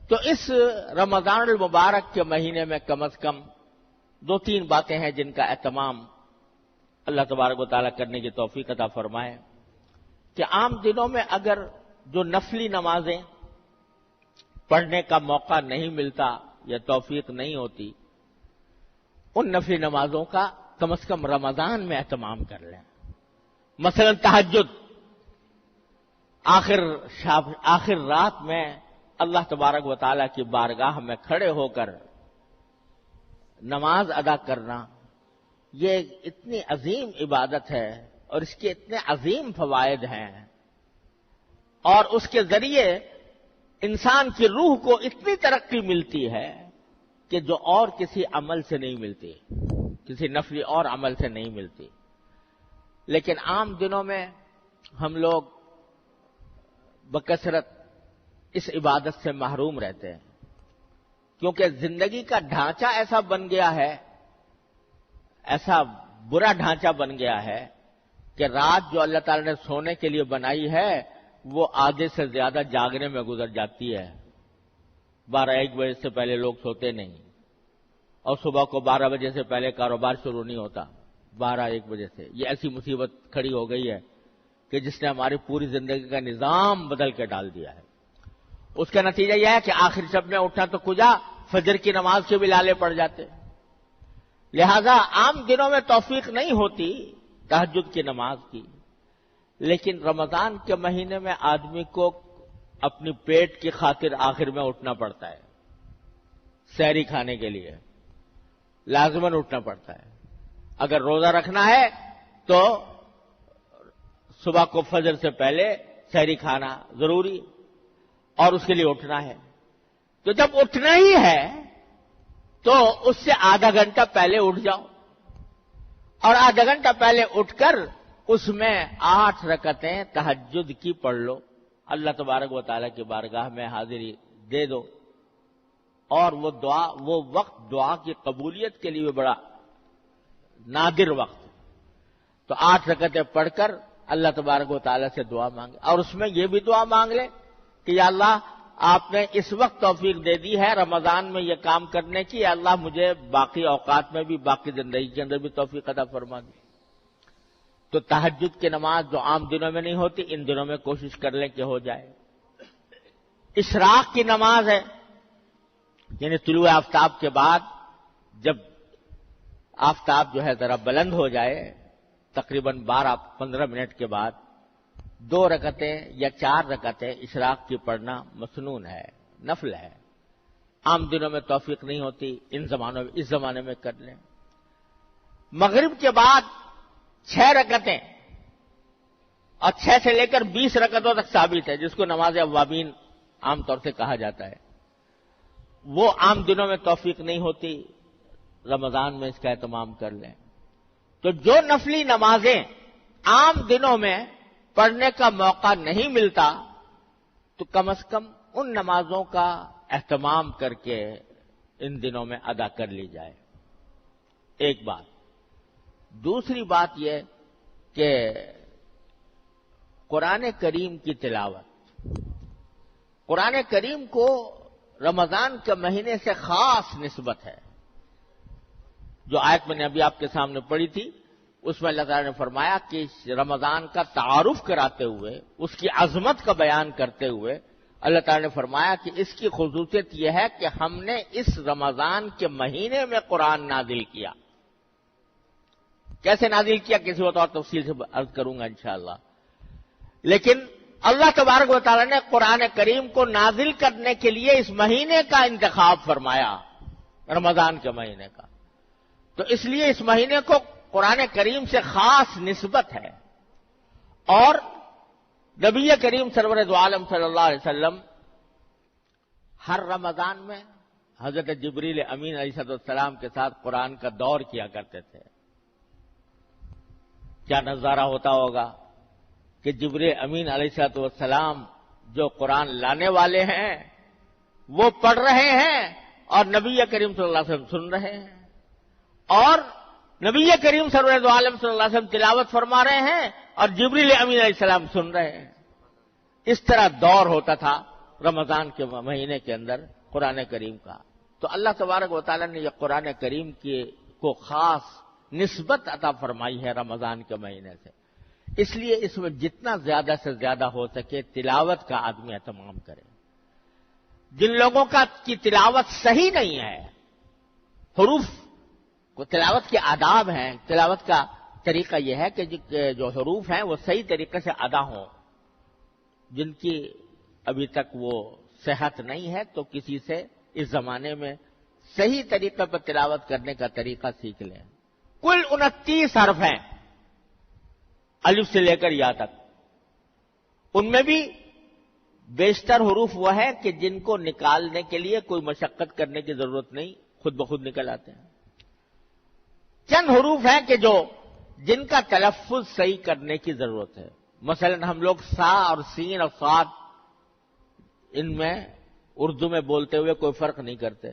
تو اس رمضان المبارک کے مہینے میں کم از کم 2-3 باتیں ہیں جن کا اہتمام اللہ تبارک و تعالیٰ کرنے کی توفیق عطا فرمائے کہ عام دنوں میں اگر جو نفلی نمازیں پڑھنے کا موقع نہیں ملتا یا توفیق نہیں ہوتی، ان نفلی نمازوں کا کم از کم رمضان میں اہتمام کر لیں. مثلا تہجد، آخر رات میں اللہ تبارک و تعالیٰ کی بارگاہ میں کھڑے ہو کر نماز ادا کرنا، یہ اتنی عظیم عبادت ہے اور اس کے اتنے عظیم فوائد ہیں، اور اس کے ذریعے انسان کی روح کو اتنی ترقی ملتی ہے کہ جو اور کسی عمل سے نہیں ملتی، کسی نفلی اور عمل سے نہیں ملتی. لیکن عام دنوں میں ہم لوگ بکثرت اس عبادت سے محروم رہتے ہیں، کیونکہ زندگی کا ڈھانچہ ایسا بن گیا ہے، ایسا برا ڈھانچہ بن گیا ہے کہ رات جو اللہ تعالی نے سونے کے لیے بنائی ہے وہ آدھے سے زیادہ جاگنے میں گزر جاتی ہے. 12-1 بجے سے پہلے لوگ سوتے نہیں، اور صبح کو 12 بجے سے پہلے کاروبار شروع نہیں ہوتا. 12-1 بجے سے یہ ایسی مصیبت کھڑی ہو گئی ہے کہ جس نے ہماری پوری زندگی کا نظام بدل کے ڈال دیا ہے. اس کا نتیجہ یہ ہے کہ آخر شب میں اٹھنا تو کجا، فجر کی نماز کے بھی لالے پڑ جاتے. لہذا عام دنوں میں توفیق نہیں ہوتی تہجد کی نماز کی، لیکن رمضان کے مہینے میں آدمی کو اپنی پیٹ کی خاطر آخر میں اٹھنا پڑتا ہے. سحری کھانے کے لیے لازماً اٹھنا پڑتا ہے. اگر روزہ رکھنا ہے تو صبح کو فجر سے پہلے سحری کھانا ضروری، اور اس کے لیے اٹھنا ہے. تو جب اٹھنا ہی ہے تو اس سے آدھا گھنٹہ پہلے اٹھ جاؤ، اور آدھا گھنٹہ پہلے اٹھ کر اس میں 8 رکعتیں تہجد کی پڑھ لو. اللہ تبارک و تعالیٰ کی بارگاہ میں حاضری دے دو، اور وہ وقت دعا کی قبولیت کے لیے بڑا نادر وقت. تو 8 رکعتیں پڑھ کر اللہ تبارک و تعالیٰ سے دعا مانگے، اور اس میں یہ بھی دعا مانگ لے کہ یا اللہ آپ نے اس وقت توفیق دے دی ہے رمضان میں یہ کام کرنے کی، یا اللہ مجھے باقی اوقات میں بھی، باقی زندگی کے اندر بھی توفیق عطا فرما دی. تو تہجد کی نماز جو عام دنوں میں نہیں ہوتی، ان دنوں میں کوشش کر لیں کہ ہو جائے. اشراق کی نماز ہے، یعنی طلوع آفتاب کے بعد جب آفتاب جو ہے ذرا بلند ہو جائے، تقریباً 12-15 منٹ کے بعد 2 رکعتیں یا 4 رکعتیں اشراق کی پڑھنا مسنون ہے، نفل ہے. عام دنوں میں توفیق نہیں ہوتی، اس زمانے میں کر لیں. مغرب کے بعد 6 رکعتیں، اور 6 سے لے کر 20 رکعتوں تک ثابت ہے، جس کو نماز اوابین عام طور سے کہا جاتا ہے. وہ عام دنوں میں توفیق نہیں ہوتی، رمضان میں اس کا اہتمام کر لیں. تو جو نفلی نمازیں عام دنوں میں پڑھنے کا موقع نہیں ملتا، تو کم از کم ان نمازوں کا اہتمام کر کے ان دنوں میں ادا کر لی جائے. ایک بات. دوسری بات یہ کہ قرآن کریم کی تلاوت، قرآن کریم کو رمضان کے مہینے سے خاص نسبت ہے. جو آیت میں نے ابھی آپ کے سامنے پڑھی تھی، اس میں اللہ تعالیٰ نے فرمایا کہ رمضان کا تعارف کراتے ہوئے، اس کی عظمت کا بیان کرتے ہوئے اللہ تعالیٰ نے فرمایا کہ اس کی خصوصیت یہ ہے کہ ہم نے اس رمضان کے مہینے میں قرآن نازل کیا. کیسے نازل کیا کسی وقت اور تفصیل سے عرض کروں گا انشاءاللہ. لیکن اللہ تبارک و تعالیٰ نے قرآن کریم کو نازل کرنے کے لیے اس مہینے کا انتخاب فرمایا، رمضان کے مہینے کا. تو اس لیے اس مہینے کو قرآن کریم سے خاص نسبت ہے. اور نبی کریم سرور دو عالم صلی اللہ علیہ وسلم ہر رمضان میں حضرت جبریل امین علیہ السلام کے ساتھ قرآن کا دور کیا کرتے تھے. کیا نظارہ ہوتا ہوگا کہ جبریل امین علیہ السلام جو قرآن لانے والے ہیں وہ پڑھ رہے ہیں اور نبی کریم صلی اللہ علیہ وسلم سن رہے ہیں، اور نبی کریم سرور دو عالم صلی اللہ علیہ وسلم تلاوت فرما رہے ہیں اور جبریل امین علیہ السلام سن رہے ہیں. اس طرح دور ہوتا تھا رمضان کے مہینے کے اندر قرآن کریم کا، تو اللہ تبارک و تعالیٰ نے یہ قرآن کریم کو خاص نسبت عطا فرمائی ہے رمضان کے مہینے سے، اس لیے اس میں جتنا زیادہ سے زیادہ ہو سکے تلاوت کا آدمی اہتمام کرے۔ جن لوگوں کی تلاوت صحیح نہیں ہے، حروف کو تلاوت کے آداب ہیں، تلاوت کا طریقہ یہ ہے کہ جو حروف ہیں وہ صحیح طریقے سے ادا ہوں، جن کی ابھی تک وہ صحت نہیں ہے تو کسی سے اس زمانے میں صحیح طریقے پر تلاوت کرنے کا طریقہ سیکھ لیں۔ کل 29 حرف ہیں الف سے لے کر یا تک، ان میں بھی بیشتر حروف وہ ہے کہ جن کو نکالنے کے لیے کوئی مشقت کرنے کی ضرورت نہیں، خود بخود نکل آتے ہیں۔ چند حروف ہیں کہ جن کا تلفظ صحیح کرنے کی ضرورت ہے، مثلا ہم لوگ سا اور سین اور صاد ان میں اردو میں بولتے ہوئے کوئی فرق نہیں کرتے،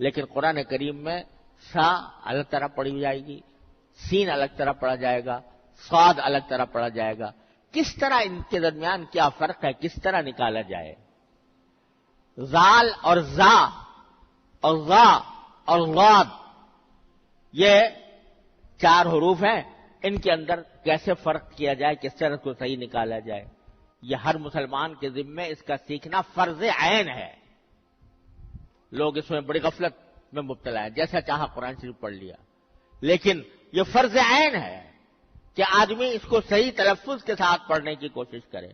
لیکن قرآن کریم میں سا الگ طرح پڑھی جائے گی، سین الگ طرح پڑھا جائے گا، صاد الگ طرح پڑھا جائے گا۔ کس طرح ان کے درمیان کیا فرق ہے، کس طرح نکالا جائے؟ زال اور زا اور ذا اور غاد، یہ 4 حروف ہیں، ان کے اندر کیسے فرق کیا جائے، کس طرح کو صحیح نکالا جائے، یہ ہر مسلمان کے ذمے اس کا سیکھنا فرض عین ہے۔ لوگ اس میں بڑی غفلت میں مبتلا ہے، جیسا چاہا قرآن شریف پڑھ لیا، لیکن یہ فرض عین ہے کہ آدمی اس کو صحیح تلفظ کے ساتھ پڑھنے کی کوشش کرے۔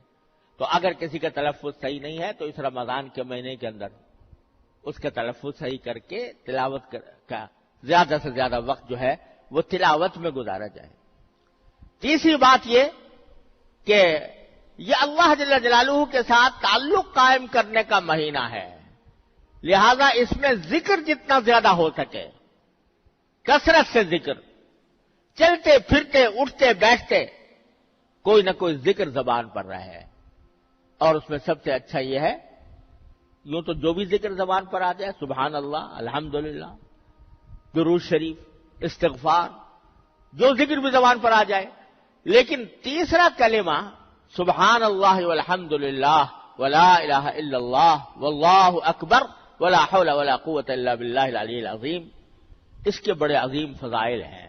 تو اگر کسی کا تلفظ صحیح نہیں ہے تو اس رمضان کے مہینے کے اندر اس کا تلفظ صحیح کر کے تلاوت کا زیادہ سے زیادہ وقت جو ہے وہ تلاوت میں گزارا جائے۔ تیسری بات یہ کہ یہ اللہ جل جلالہ کے ساتھ تعلق قائم کرنے کا مہینہ ہے، لہذا اس میں ذکر جتنا زیادہ ہو سکے، کثرت سے ذکر، چلتے پھرتے اٹھتے بیٹھتے کوئی نہ کوئی ذکر زبان پر رہے، اور اس میں سب سے اچھا یہ ہے، یوں تو جو بھی ذکر زبان پر آ جائے، سبحان اللہ، الحمدللہ، درود شریف، استغفار، جو ذکر بھی زبان پر آ جائے، لیکن تیسرا کلمہ سبحان اللہ والحمدللہ ولا الہ الا اللہ واللہ اکبر ولا حول ولا قوت الا باللہ العلی العظیم، اس کے بڑے عظیم فضائل ہیں۔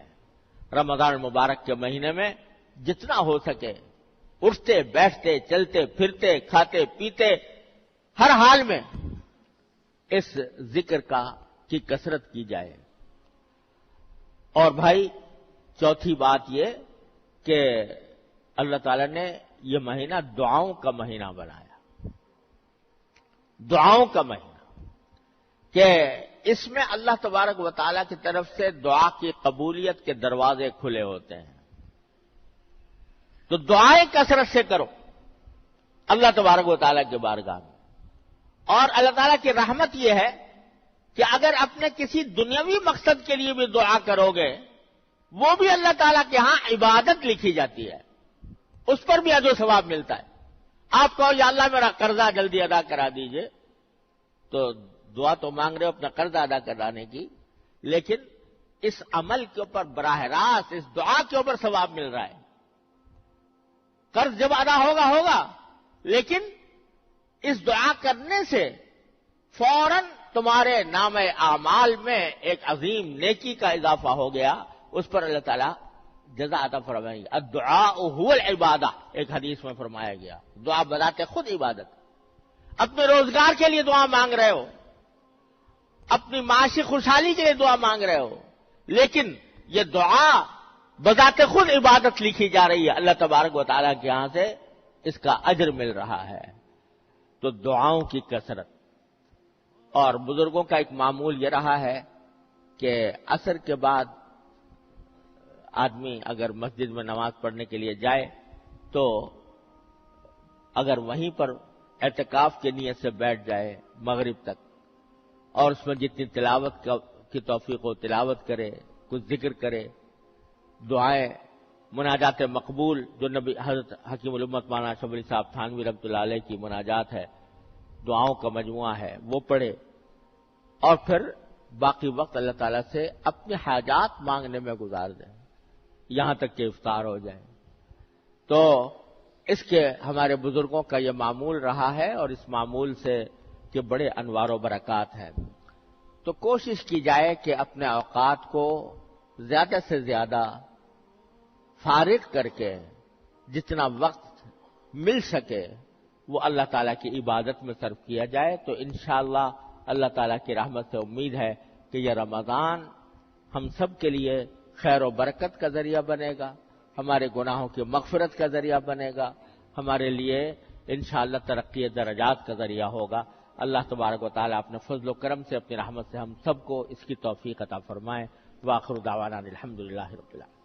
رمضان المبارک کے مہینے میں جتنا ہو سکے اٹھتے بیٹھتے چلتے پھرتے کھاتے پیتے ہر حال میں اس ذکر کی کثرت کی جائے۔ اور بھائی چوتھی بات یہ کہ اللہ تعالی نے یہ مہینہ دعاؤں کا مہینہ بنایا، دعاؤں کا مہینہ، کہ اس میں اللہ تبارک و تعالیٰ کی طرف سے دعا کی قبولیت کے دروازے کھلے ہوتے ہیں۔ تو دعائیں کثرت سے کرو اللہ تبارک و تعالیٰ کے بارگاہ میں، اور اللہ تعالیٰ کی رحمت یہ ہے کہ اگر اپنے کسی دنیاوی مقصد کے لیے بھی دعا کرو گے، وہ بھی اللہ تعالیٰ کے ہاں عبادت لکھی جاتی ہے، اس پر بھی اجر و ثواب ملتا ہے۔ آپ کہو یا اللہ میرا قرضہ جلدی ادا کرا دیجئے، تو دعا تو مانگ رہے ہو اپنا قرض ادا کرانے کی، لیکن اس عمل کے اوپر براہ راست اس دعا کے اوپر ثواب مل رہا ہے۔ قرض جب ادا ہوگا، لیکن اس دعا کرنے سے فوراً تمہارے نام اعمال میں ایک عظیم نیکی کا اضافہ ہو گیا، اس پر اللہ تعالیٰ جزا عطا فرمائے گا۔ الدعاء هو العبادہ، ایک حدیث میں فرمایا گیا، دعا بذات خود عبادت۔ اپنے روزگار کے لیے دعا مانگ رہے ہو، اپنی معاشی خوشحالی کے لیے دعا مانگ رہے ہو، لیکن یہ دعا بذات خود عبادت لکھی جا رہی ہے، اللہ تبارک و تعالیٰ کے یہاں سے اس کا اجر مل رہا ہے۔ تو دعاؤں کی کثرت، اور بزرگوں کا ایک معمول یہ رہا ہے کہ عصر کے بعد آدمی اگر مسجد میں نماز پڑھنے کے لیے جائے تو اگر وہیں پر اعتکاف کی نیت سے بیٹھ جائے مغرب تک، اور اس میں جتنی تلاوت کی توفیق ہو تلاوت کرے، کچھ ذکر کرے، دعائیں، مناجات مقبول جو نبی حضرت حکیم الامت مولانا اشرف علی صاحب تھانوی رحمۃ اللہ علیہ کی مناجات ہے، دعاؤں کا مجموعہ ہے، وہ پڑھے، اور پھر باقی وقت اللہ تعالیٰ سے اپنے حاجات مانگنے میں گزار دیں یہاں تک کہ افطار ہو جائے۔ تو اس کے ہمارے بزرگوں کا یہ معمول رہا ہے، اور اس معمول سے کے بڑے انوار و برکات ہیں۔ تو کوشش کی جائے کہ اپنے اوقات کو زیادہ سے زیادہ فارغ کر کے جتنا وقت مل سکے وہ اللہ تعالیٰ کی عبادت میں صرف کیا جائے، تو انشاءاللہ اللہ تعالیٰ کی رحمت سے امید ہے کہ یہ رمضان ہم سب کے لیے خیر و برکت کا ذریعہ بنے گا، ہمارے گناہوں کی مغفرت کا ذریعہ بنے گا، ہمارے لیے انشاءاللہ ترقی درجات کا ذریعہ ہوگا۔ اللہ تبارک و تعالیٰ اپنے فضل و کرم سے، اپنی رحمت سے ہم سب کو اس کی توفیق عطا فرمائے۔ وآخر دعوانا الحمدللہ رب العالمین۔